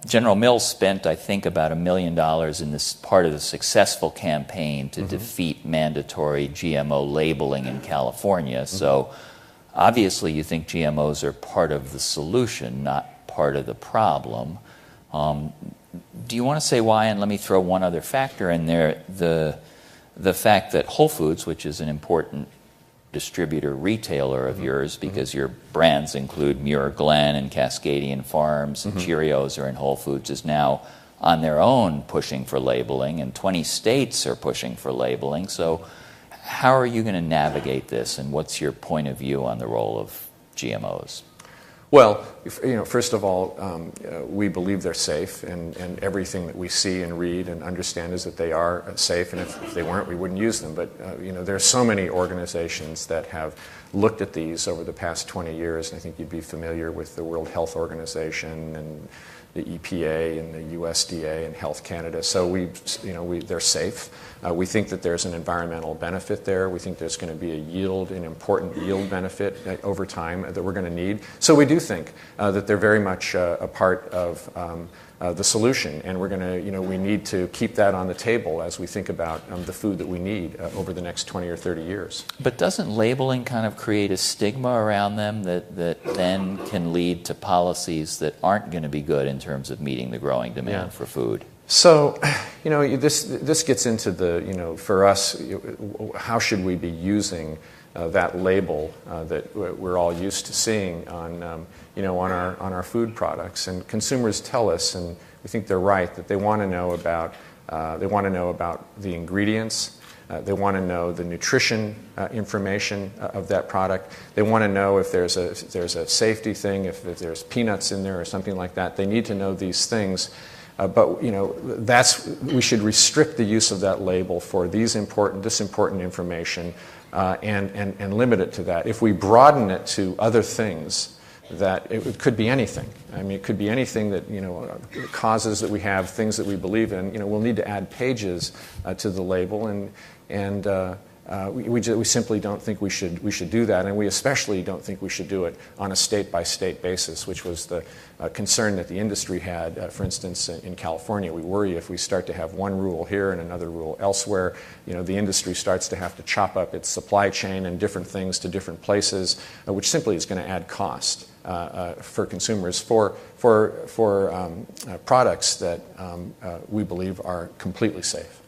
General Mills spent, I think, about $1 million in this part of the successful campaign to defeat mandatory GMO labeling in California. So obviously you think GMOs are part of the solution, not part of the problem. Do you want to say why? And let me throw one other factor in there, the fact that Whole Foods, which is an important distributor retailer of yours, because your brands include Muir Glen and Cascadian Farms and Cheerios are in Whole Foods, is now on their own pushing for labeling, and 20 states are pushing for labeling. So how are you going to navigate this, and what's your point of view on the role of GMOs? Well, first of all, we believe they're safe, and everything that we see and read and understand is that they are safe, and if they weren't, we wouldn't use them. But there are so many organizations that have looked at these over the past 20 years, and I think you'd be familiar with the World Health Organization and the EPA and the USDA and Health Canada. So they're safe. We think that there's an environmental benefit there. We think there's going to be an important yield benefit over time that we're going to need. So we do think that they're very much a part of the solution, and we're going to, we need to keep that on the table as we think about the food that we need over the next 20 or 30 years. But doesn't labeling kind of create a stigma around them that then can lead to policies that aren't going to be good in terms of meeting the growing demand for food? So, this gets into the, for us, how should we be using that label that we're all used to seeing on our food products? And consumers tell us, and we think they're right, that they want to know about the ingredients. They want to know the nutrition information of that product. They want to know if there's a safety thing, if there's peanuts in there or something like that. They need to know these things. But we should restrict the use of that label for this important information, and limit it to that. If we broaden it to other things, that it could be anything. I mean, it could be anything that causes that we have, things that we believe in. We'll need to add pages to the label, and we simply don't think we should do that, and we especially don't think we should do it on a state-by-state basis, which was the concern that the industry had. For instance, in California, we worry if we start to have one rule here and another rule elsewhere, the industry starts to have to chop up its supply chain and different things to different places, which simply is going to add cost for consumers for products that we believe are completely safe.